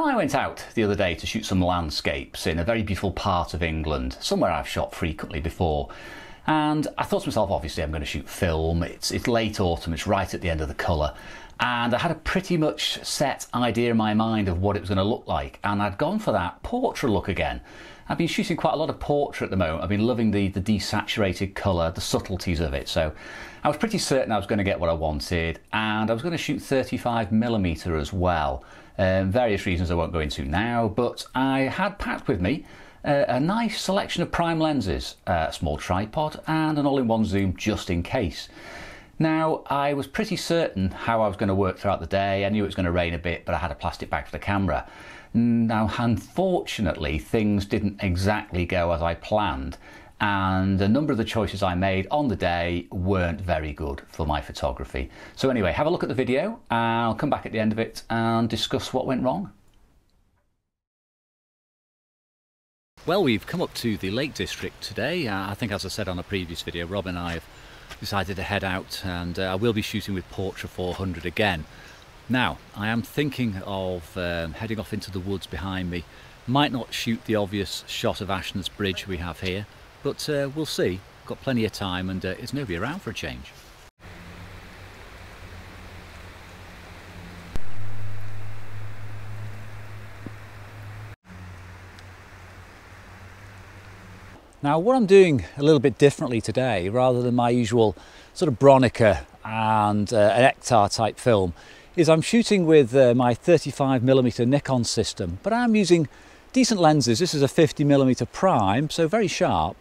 I went out the other day to shoot some landscapes in a very beautiful part of England, somewhere I've shot frequently before. And I thought to myself, obviously I'm going to shoot film, it's late autumn, it's right at the end of the colour. And I had a pretty much set idea in my mind of what it was going to look like. And I'd gone for that Portra look again. I've been shooting quite a lot of Portra at the moment. I've been loving the desaturated colour, the subtleties of it. So I was pretty certain I was going to get what I wanted. And I was going to shoot 35mm as well. Various reasons I won't go into now. But I had packed with me a nice selection of prime lenses, a small tripod and an all-in-one zoom just in case. Now, I was pretty certain how I was going to work throughout the day. I knew it was going to rain a bit, but I had a plastic bag for the camera. Now, unfortunately, things didn't exactly go as I planned, and a number of the choices I made on the day weren't very good for my photography. So anyway, have a look at the video, and I'll come back at the end of it and discuss what went wrong. Well, we've come up to the Lake District today. I think, as I said on a previous video, Rob and I have decided to head out, and I will be shooting with Portra 400 again. Now, I am thinking of heading off into the woods behind me. Might not shoot the obvious shot of Ashton's Bridge we have here, but we'll see. Got plenty of time, and it's nobody around for a change. Now, what I'm doing a little bit differently today, rather than my usual sort of Bronica and an Ektar type film, is I'm shooting with my 35mm Nikon system, but I'm using decent lenses. This is a 50mm prime, so very sharp,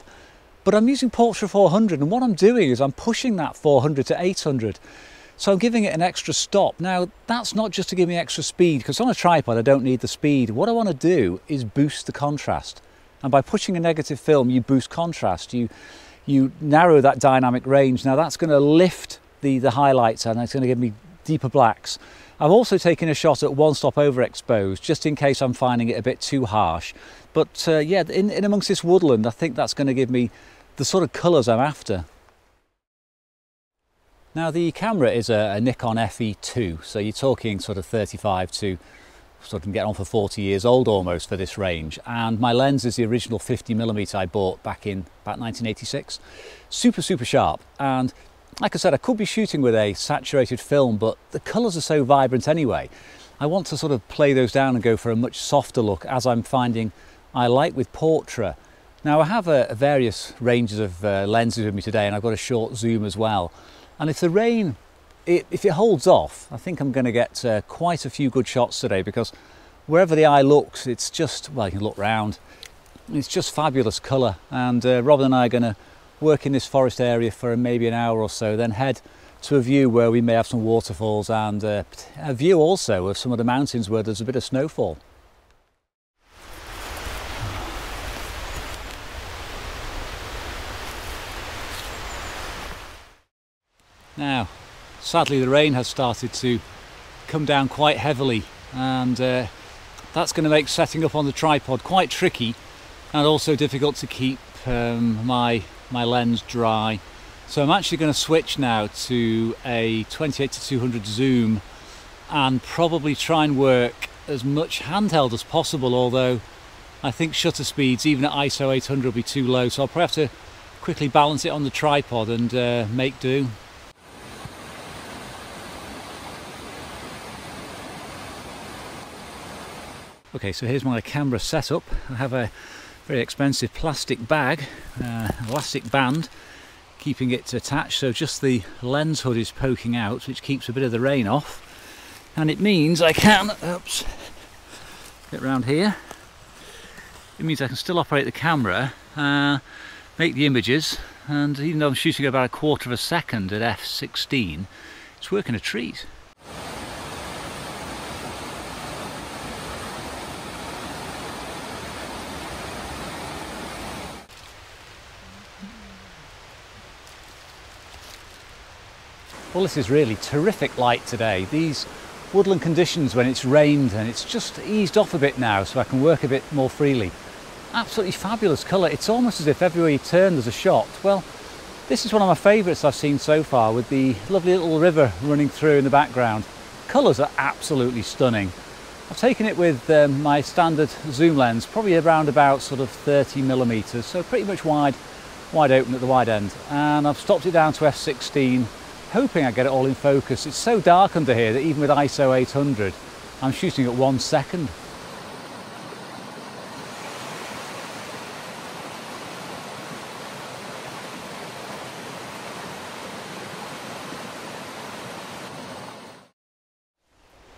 but I'm using Portra 400, and what I'm doing is I'm pushing that 400 to 800. So I'm giving it an extra stop. Now, that's not just to give me extra speed, because on a tripod I don't need the speed. What I want to do is boost the contrast. And by pushing a negative film, you boost contrast, you narrow that dynamic range. Now that's going to lift the highlights, and it's going to give me deeper blacks. I've also taken a shot at one stop overexposed, just in case I'm finding it a bit too harsh. But yeah, in amongst this woodland, I think that's going to give me the sort of colours I'm after. Now, the camera is a Nikon FE2, so you're talking sort of 35 to sort of get on for 40 years old almost for this range, and my lens is the original 50mm I bought back in about 1986. Super sharp, and like I said, I could be shooting with a saturated film, but the colours are so vibrant anyway. I want to sort of play those down and go for a much softer look, as I'm finding I like with Portra. Now, I have various ranges of lenses with me today, and I've got a short zoom as well, and if the rain if it holds off, I think I'm going to get quite a few good shots today, because wherever the eye looks, it's just, well, you can look round, it's just fabulous colour. And Robin and I are going to work in this forest area for maybe an hour or so, then head to a view where we may have some waterfalls, and a view also of some of the mountains where there's a bit of snowfall. Now, sadly, the rain has started to come down quite heavily, and that's going to make setting up on the tripod quite tricky, and also difficult to keep my lens dry. So I'm actually going to switch now to a 28 to 200 zoom, and probably try and work as much handheld as possible, although I think shutter speeds even at ISO 800 will be too low, so I'll probably have to quickly balance it on the tripod and make do. Okay, so here's my camera setup. I have a very expensive plastic bag, elastic band, keeping it attached, so just the lens hood is poking out, which keeps a bit of the rain off. And it means I can, oops, get round here. It means I can still operate the camera, make the images, and even though I'm shooting about a quarter of a second at f16, it's working a treat. Well, this is really terrific light today. These woodland conditions when it's rained, and it's just eased off a bit now, so I can work a bit more freely. Absolutely fabulous colour. It's almost as if everywhere you turn there's a shot. Well, this is one of my favourites I've seen so far, with the lovely little river running through in the background. Colours are absolutely stunning. I've taken it with my standard zoom lens, probably around about sort of 30mm, so pretty much wide open at the wide end, and I've stopped it down to f16, hoping I get it all in focus. It's so dark under here that even with ISO 800 I'm shooting at 1 second.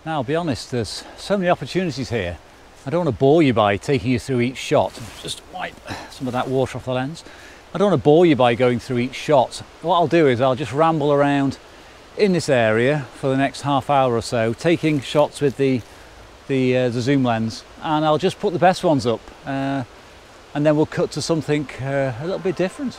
Now, I'll be honest, there's so many opportunities here. I don't want to bore you by taking you through each shot. Just wipe some of that water off the lens. I don't want to bore you by going through each shot. What I'll do is I'll just ramble around in this area for the next half hour or so, taking shots with the zoom lens, and I'll just put the best ones up, and then we'll cut to something a little bit different.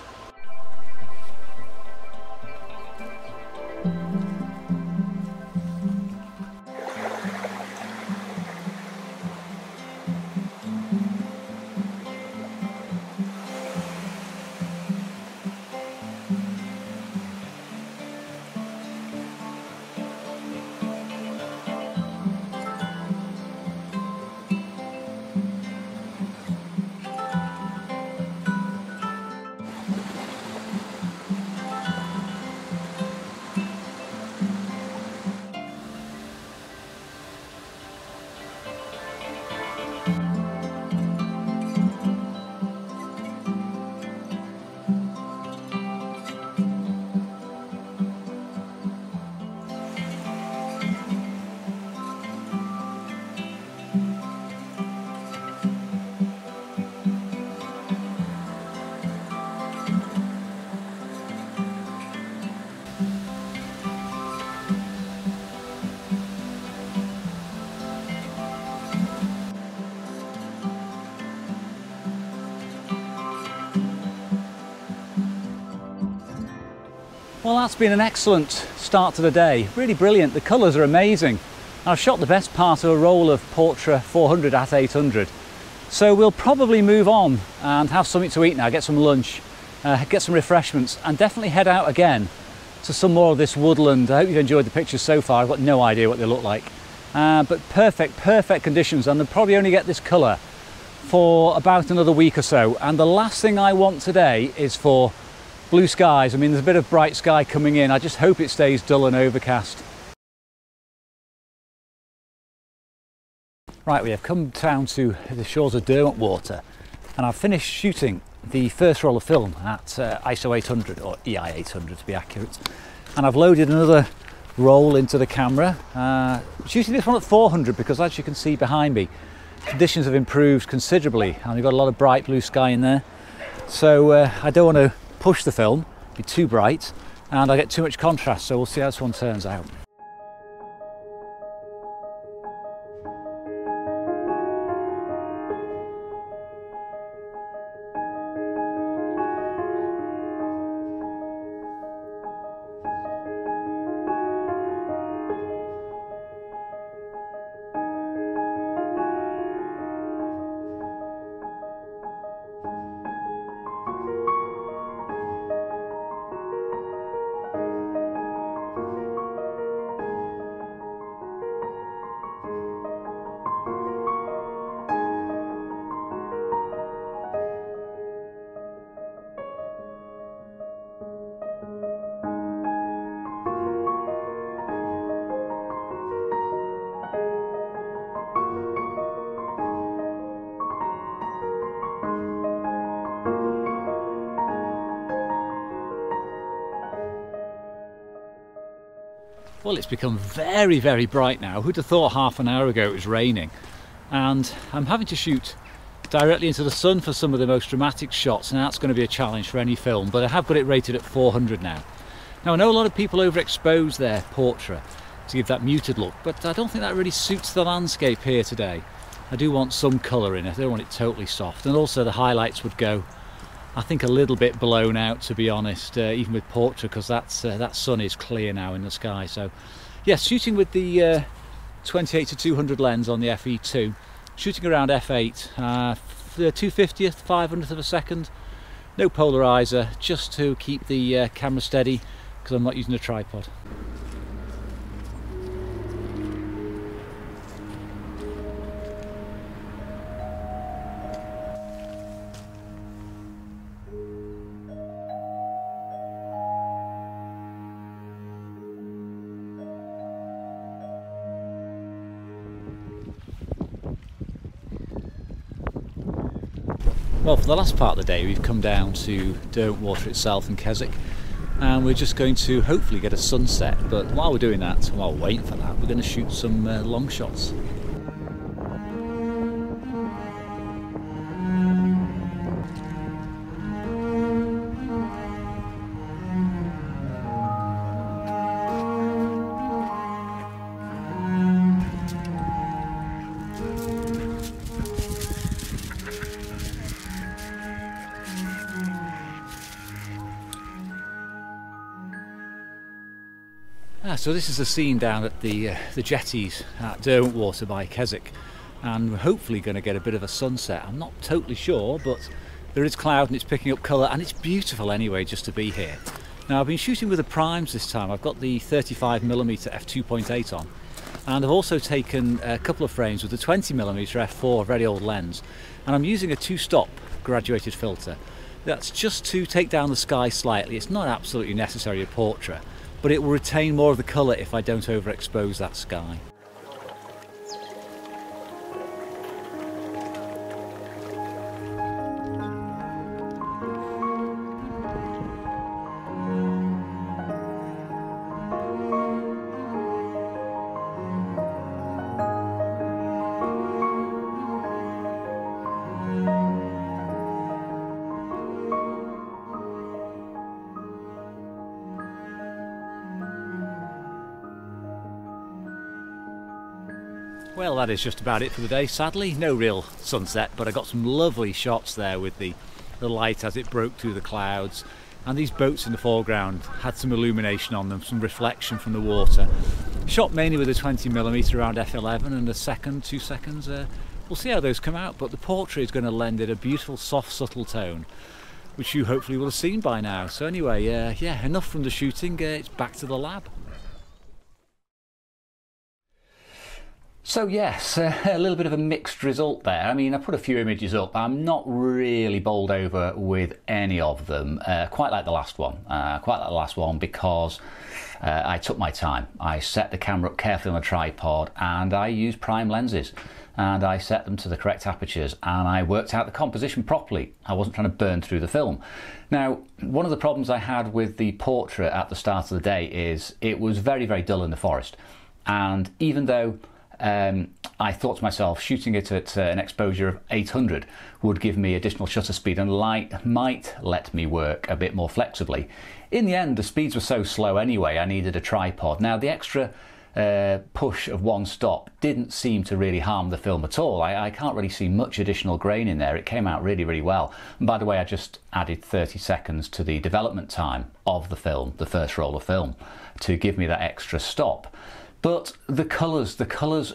Well, that's been an excellent start to the day. Really brilliant. The colours are amazing. I've shot the best part of a roll of Portra 400 at 800. So we'll probably move on and have something to eat now, get some lunch, get some refreshments, and definitely head out again to some more of this woodland. I hope you've enjoyed the pictures so far. I've got no idea what they look like. But perfect conditions, and they'll probably only get this colour for about another week or so. And the last thing I want today is for blue skies. I mean, there's a bit of bright sky coming in. I just hope it stays dull and overcast. Right, we have come down to the shores of Derwentwater, and I've finished shooting the first roll of film at ISO 800, or EI 800 to be accurate, and I've loaded another roll into the camera. Shooting this one at 400 because, as you can see behind me, conditions have improved considerably and we've got a lot of bright blue sky in there. So I don't want to push the film, be too bright, and I get too much contrast, so we'll see how this one turns out. Well, it's become very, very bright now. Who'd have thought half an hour ago it was raining? And I'm having to shoot directly into the sun for some of the most dramatic shots, and that's going to be a challenge for any film, but I have got it rated at 400 now. Now, I know a lot of people overexpose their Portra to give that muted look, but I don't think that really suits the landscape here today. I do want some colour in it, I don't want it totally soft, and also the highlights would go, I think, a little bit blown out, to be honest, even with Portra, because that sun is clear now in the sky. So yes, shooting with the 28-200 lens on the FE2, shooting around f8, 250th, 500th of a second, no polarizer, just to keep the camera steady because I'm not using a tripod. Well, for the last part of the day we've come down to Derwentwater itself in Keswick, and we're just going to hopefully get a sunset, but while we're doing that, while we're waiting for that, we're going to shoot some long shots. So this is the scene down at the jetties at Derwentwater by Keswick, and we're hopefully going to get a bit of a sunset. I'm not totally sure, but there is cloud and it's picking up colour, and it's beautiful anyway just to be here. Now, I've been shooting with the primes this time. I've got the 35mm f2.8 on, and I've also taken a couple of frames with the 20mm f4 very old lens, and I'm using a 2-stop graduated filter. That's just to take down the sky slightly. It's not absolutely necessary a portrait, but it will retain more of the colour if I don't overexpose that sky. Well, that is just about it for the day, sadly. No real sunset, but I got some lovely shots there with the light as it broke through the clouds, and these boats in the foreground had some illumination on them, some reflection from the water. Shot mainly with a 20mm around f11 and a second, 2 seconds. We'll see how those come out, but the portrait is going to lend it a beautiful, soft, subtle tone, which you hopefully will have seen by now. So anyway, yeah, enough from the shooting, it's back to the lab. So yes, a little bit of a mixed result there. I mean, I put a few images up. I'm not really bowled over with any of them. Quite like the last one, because I took my time. I set the camera up carefully on a tripod, and I used prime lenses, and I set them to the correct apertures, and I worked out the composition properly. I wasn't trying to burn through the film. Now, one of the problems I had with the portrait at the start of the day is it was very, very dull in the forest, and even though I thought to myself, shooting it at an exposure of 800 would give me additional shutter speed and light might let me work a bit more flexibly. In the end, the speeds were so slow anyway, I needed a tripod. Now, the extra push of 1 stop didn't seem to really harm the film at all. I can't really see much additional grain in there. It came out really, really well. And by the way, I just added 30 seconds to the development time of the film, the first roll of film, to give me that extra stop. But the colours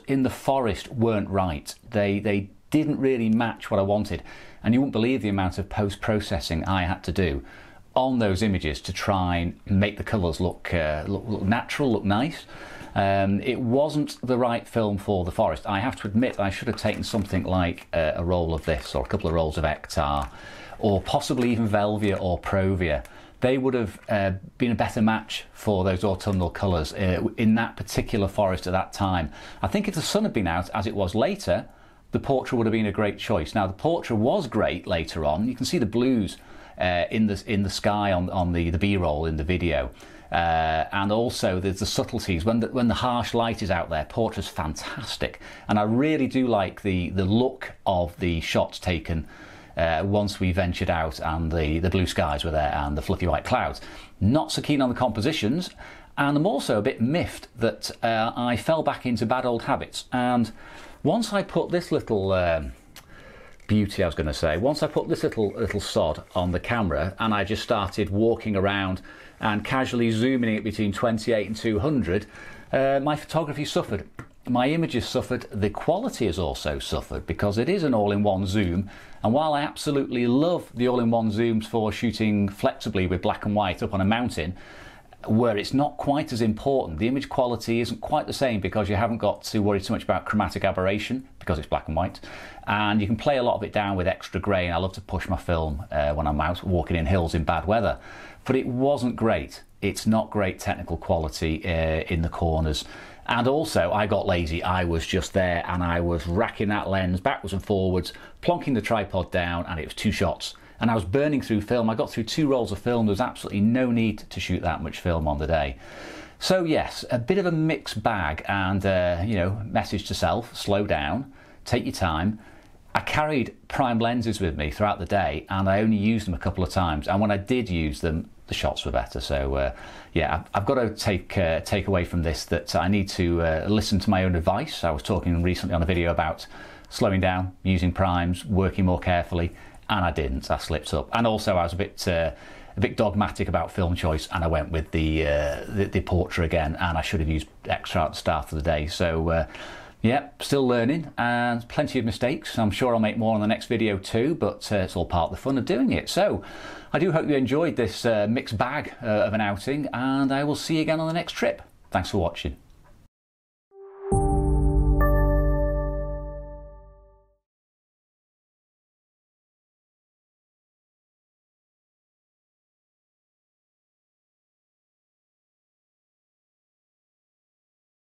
in the forest weren't right. They didn't really match what I wanted, and you wouldn't believe the amount of post-processing I had to do on those images to try and make the colours look natural, look nice. It wasn't the right film for the forest. I have to admit, I should have taken something like a roll of this, or a couple of rolls of Ektar, or possibly even Velvia or Provia. They would have been a better match for those autumnal colours in that particular forest at that time. I think if the sun had been out, as it was later, the Portra would have been a great choice. Now, the Portra was great later on. You can see the blues in the sky on the B-roll in the video. And also there's the subtleties. When the harsh light is out there, Portra's fantastic. And I really do like the look of the shots taken once we ventured out and the blue skies were there and the fluffy white clouds. Not so keen on the compositions, and I'm also a bit miffed that I fell back into bad old habits. And once I put this little beauty, I was going to say, once I put this little sod on the camera and I just started walking around and casually zooming it between 28 and 200, my photography suffered. My images suffered, the quality has also suffered, because it is an all-in-one zoom, and while I absolutely love the all-in-one zooms for shooting flexibly with black and white up on a mountain, where it's not quite as important. The image quality isn't quite the same because you haven't got to worry too much about chromatic aberration because it's black and white, and you can play a lot of it down with extra grain. I love to push my film when I'm out walking in hills in bad weather, but it wasn't great. It's not great technical quality in the corners. And also, I got lazy. I was just there and I was racking that lens backwards and forwards, plonking the tripod down, and it was 2 shots. And I was burning through film. I got through 2 rolls of film. There was absolutely no need to shoot that much film on the day. So yes, a bit of a mixed bag, and you know, message to self, slow down, take your time. I carried prime lenses with me throughout the day, and I only used them a couple of times. And when I did use them, the shots were better. So yeah, I've got to take away from this that I need to listen to my own advice. I was talking recently on a video about slowing down, using primes, working more carefully, and I didn't. I slipped up. And also I was a bit dogmatic about film choice, and I went with the Portra again, and I should have used XR at the start of the day. So yeah, still learning and plenty of mistakes. I'm sure I'll make more on the next video too, but it's all part of the fun of doing it. So I do hope you enjoyed this mixed bag of an outing, and I will see you again on the next trip. Thanks for watching.